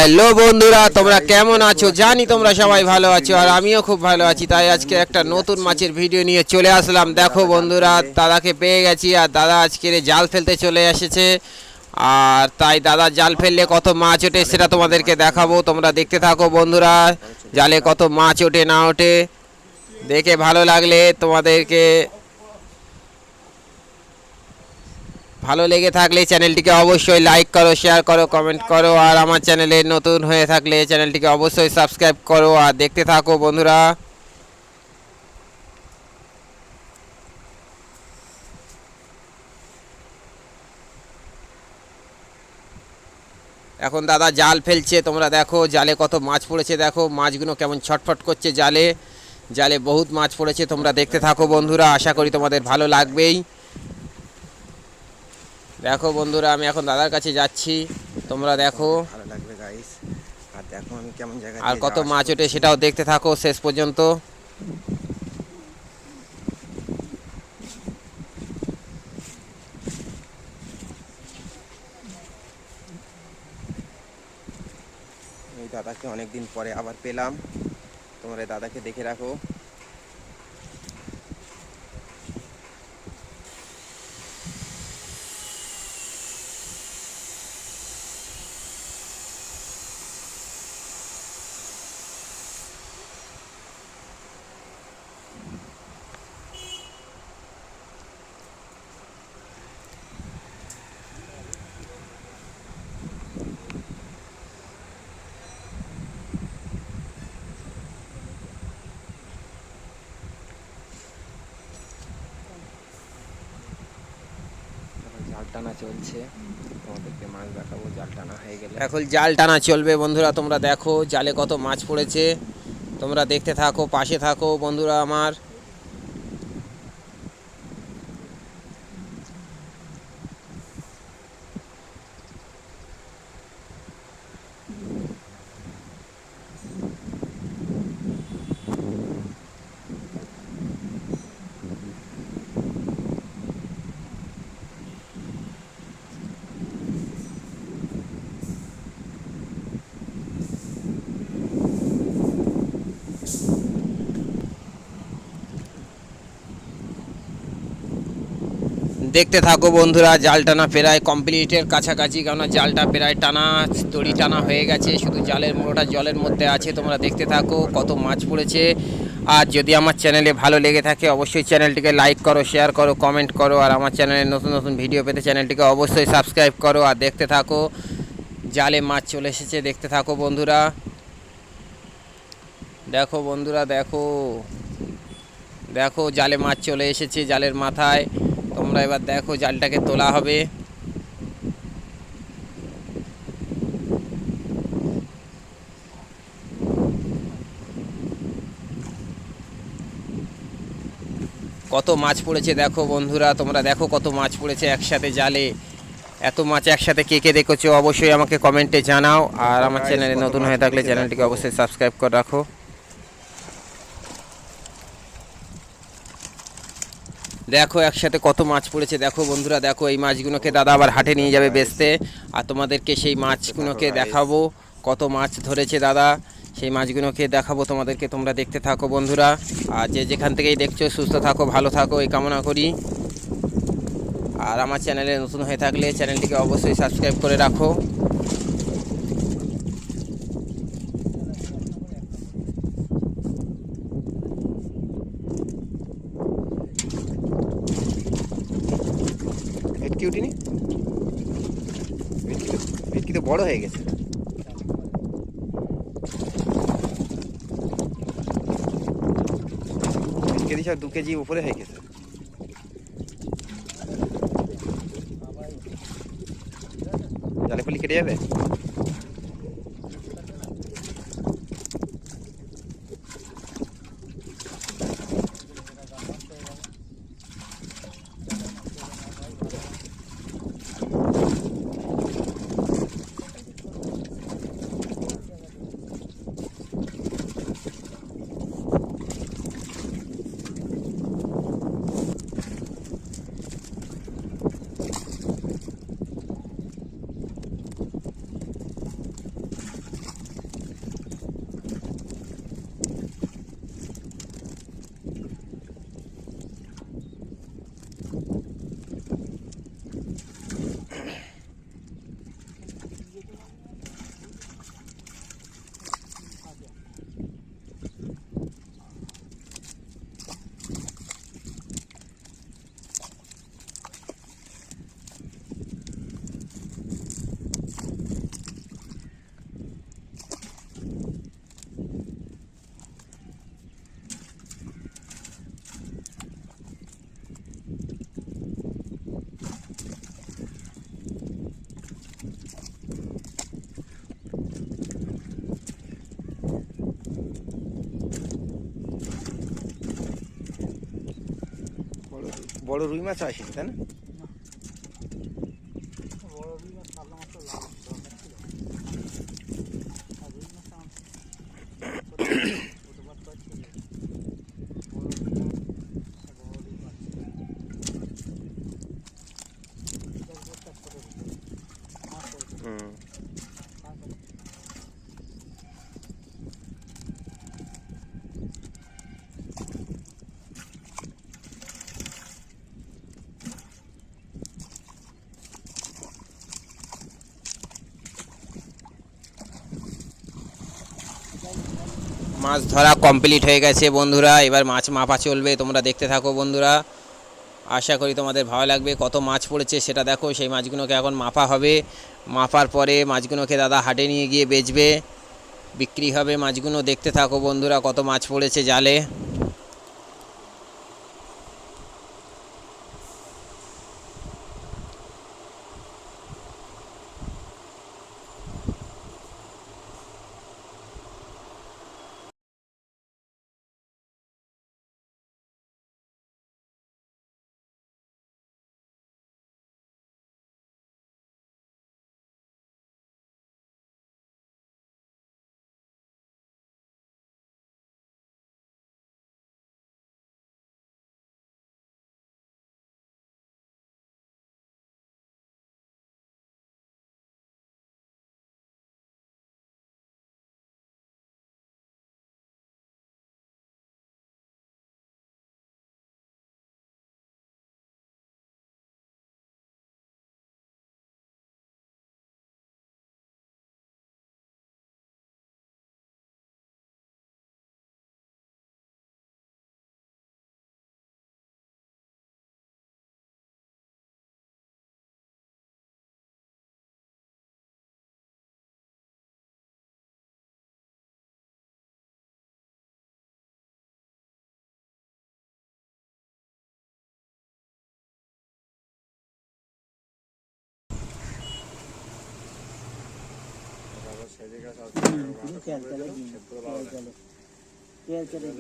Hello বন্ধুরা, তোমরা কেমন আছো? জানি তোমরা সবাই ভালো আছো, আর আমিও খুব ভালো আছি। তাই আজকে একটা নতুন মাছের ভিডিও নিয়ে চলে আসলাম। দেখো বন্ধুরা, দাদাকে পেয়ে গেছি, আর দাদা আজকে জাল ফেলতে চলে এসেছে। আর তাই দাদা জাল ফেললে কত মাছ ওঠে সেটা তোমাদেরকে দেখাবো। তোমরা দেখতে থাকো বন্ধুরা, জালে কত মাছ ওঠে না ওঠে। দেখে ভালো লাগলে তোমাদেরকে, ভালো লেগে থাকলে চ্যানেলটিকে অবশ্যই লাইক করো, শেয়ার করো, কমেন্ট করো। আর আমার চ্যানেলে নতুন হয়ে থাকলে চ্যানেলটিকে অবশ্যই সাবস্ক্রাইব করো। আর দেখতে থাকো বন্ধুরা। এখন দাদা জাল ফেলছে, তোমরা দেখো জালে কত মাছ পড়েছে। দেখো মাছগুলো কেমন ছটফট করছে জালে। জালে বহুত মাছ পড়েছে, তোমরা দেখতে থাকো বন্ধুরা। আশা করি তোমাদের ভালো লাগবেই। দেখো বন্ধুরা, আমি এখন দাদার কাছে যাচ্ছি, তোমরা দেখো। ভালো লাগবে গাইস। আর দেখো আমি কেমন জায়গা আর দিয়ে কত যাওয়া মাছ আসা ওঠে করছি। সেটাও দেখতে থাকো শেষ পর্যন্ত। এই দাদাকে অনেকদিন পরে আবার পেলাম, তোমরা এই দাদাকে দেখে রাখো। জাল টানা চলছে, তোমাদেরকে মাছ দেখাবো জাল টানা হয়ে গেলে। এখন জাল টানা চলবে বন্ধুরা। তোমরা দেখো জালে কত মাছ পড়েছে, তোমরা দেখতে থাকো, পাশে থাকো বন্ধুরা আমার। দেখতে থাকো বন্ধুরা, জাল টানা প্রায় কমপ্লিটের কাছাকাছি, কেননা জালটা প্রায় টানা, দড়ি টানা হয়ে গেছে, শুধু জালের মোড়োটা জলের মধ্যে আছে। তোমরা দেখতে থাকো কত মাছ পড়েছে। আর যদি আমার চ্যানেলে ভালো লেগে থাকে অবশ্যই চ্যানেলটিকে লাইক করো, শেয়ার করো, কমেন্ট করো। আর আমার চ্যানেলে নতুন নতুন ভিডিও পেতে চ্যানেলটিকে অবশ্যই সাবস্ক্রাইব করো। আর দেখতে থাকো, জালে মাছ চলে এসেছে, দেখতে থাকো বন্ধুরা। দেখো বন্ধুরা, দেখো দেখো জালে মাছ চলে এসেছে জালের মাথায়। তোমরা এবার দেখো জালটাকে তোলা হবে। কত মাছ পড়েছে দেখো বন্ধুরা, তোমরা দেখো কত মাছ পড়েছে একসাথে জালে। এত মাছ একসাথে কে কে দেখেছো অবশ্যই আমাকে কমেন্টে জানাও। আর আমার চ্যানেলে নতুন হয়ে থাকলে চ্যানেলটিকে অবশ্যই সাবস্ক্রাইব করে রাখো। দেখো একসাথে কত মাছ পড়েছে দেখো বন্ধুরা। দেখো এই মাছগুলোকে দাদা আবার হাটে নিয়ে যাবে বেচতে, আর তোমাদেরকে সেই মাছগুলোকে দেখাবো। কত মাছ ধরেছে দাদা, সেই মাছগুলোকে দেখাবো তোমাদেরকে। তোমরা দেখতে থাকো বন্ধুরা। আর যে যেখান থেকেই দেখছো সুস্থ থাকো, ভালো থাকো এই কামনা করি। আর আমার চ্যানেলে নতুন হয়ে থাকলে চ্যানেলটিকে অবশ্যই সাবস্ক্রাইব করে রাখো। ভেটকি উঠিনি, ভেটকি তো বড় হয়ে গেছে। কেজি সব 2 কেজি উপরে হয়ে গেছে। জালে ফলি কেটে যাবে। বড় রুই মাছ আসেনি তাই না? বড় রুই মাছ কাতলা মাছ তো দরকার ছিল। আর রুই মাছ আমার প্রতিবার পাচ্ছি যে বড় রুই মাছ বড় রুই মাছ হুম। মাছ ধরা কমপ্লিট হয়ে গেছে বন্ধুরা, এবার মাছ মাপা চলবে। তোমরা দেখতে থাকো বন্ধুরা, আশা করি তোমাদের ভালো লাগবে। কত মাছ পড়েছে সেটা দেখো। সেই মাছগুলোকে এখন মাপা হবে, মাপার পরে মাছগুলোকে দাদা হাটে নিয়ে গিয়ে বেচবে, বিক্রি হবে মাছগুলো। দেখতে থাকো বন্ধুরা কত মাছ পড়েছে জালে।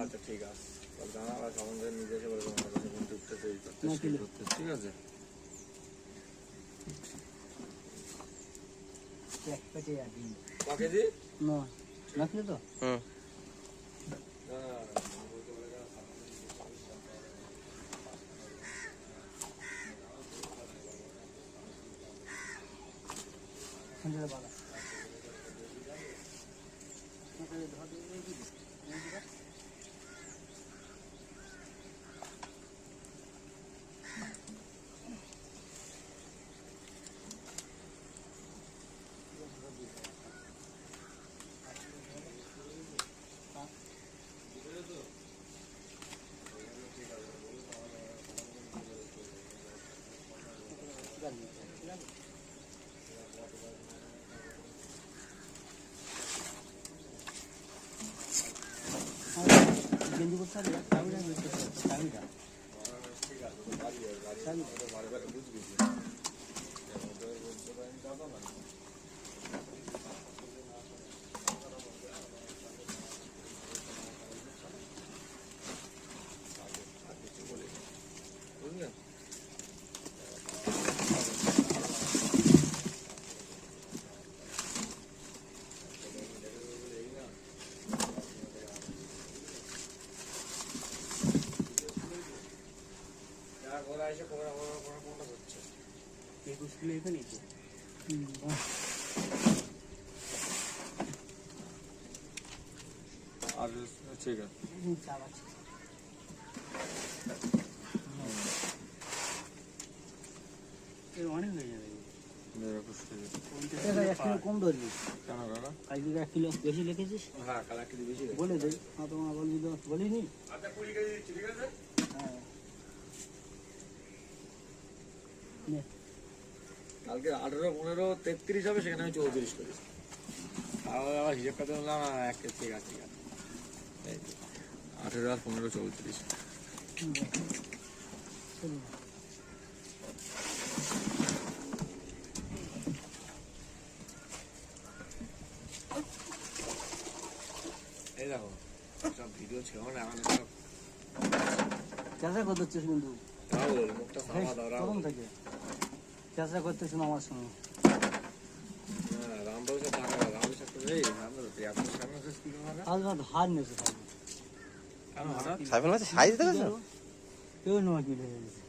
আচ্ছা ঠিক আছে, জানা আর আমাদের নিজস্ব বলে তোমার কাছে বন্ধু উঠতেছে এই করতে সেই করতে, ঠিক আছে? এক পেটে দিন ক কেজি? না রাখলে তো হুম। সঞ্জয় বাবা গেঞ্জি করতে হবে চাবিটা চাবিটা বুঝলেন? স্কুলে এখানেই তো আর ঠিক আছে, চাপ আছে অনেক হয়ে যাবে। 21 কেজি। এক কিলো কম ধরবি, কেন কাকা? আজকে 1 কিলো বেশি লিখেছিস হ্যাঁ, কাল 1 কেজি বেশি দেয়। বলে দে। হ্যাঁ তোমার বলবি তো বলিনি। আচ্ছা 20 কেজি দিচ্ছি, ঠিক আছে? হ্যাঁ নে কালকে 18, 15, 33 হবে, সেখানে আমি 34 করেছি। তাহলে আবার হিসাব করতে বললাম 1 কেজি, ঠিক আছে ঠিক আছে। 18 আর 15, 34। চলুন এই দেখো, সব ভিডিও ছিল না, এখন সব চেষ্টা করতে হচ্ছে কিন্তু রাহুল মুখটা সামা দাও রাহুল। প্রথম থেকে চেষ্টা করতেছিল আমার সঙ্গে। হ্যাঁ রামবাবু সব টাকা রাহুল সব এই রামবাবু তুই এত সামনে শেষ কি মারা আজ বাদ হার নিয়েছে কেন হঠাৎ সাইফুল মাছের সাইজ দেখেছো? কেউ নোয়া কি লেগে গেছে।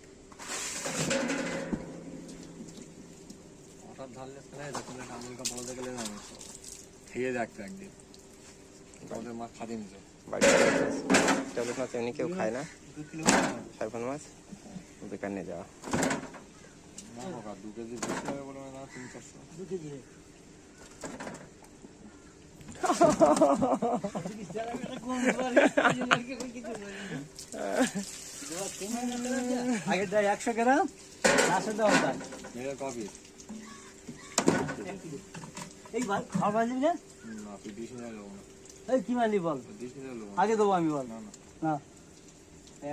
হঠাৎ ধারলে না যখন রামুলকা বলতে গেলে না খেয়ে দেখতো একদিন ওদের মা খাদি নিত বাড়িতে চাবুক মাছ এমনি কেউ খায় না, 2 কিলো সাইফুল মাছ বেকার নিয়ে যাওয়া। না হোক 2 কেজি বেশি হবে বলে না 3-400 2 কেজি আগে দেয় 100 গ্রাম, লাস্টে দাও ওটা মেয়ের কপি এই ভাই খাবার দিবি না? না তুই 20 নিয়ে যাবো না এই কি মালি বল, 20 নিয়ে যাবো আগে দেবো আমি বল। না না না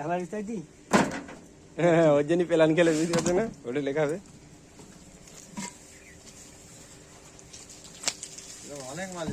একলা দিতে দি হ্যাঁ ওর জন্য প্ল্যান খেলে বুঝতে পারছো না, ওটা লেখা হবে। অনেক মাছ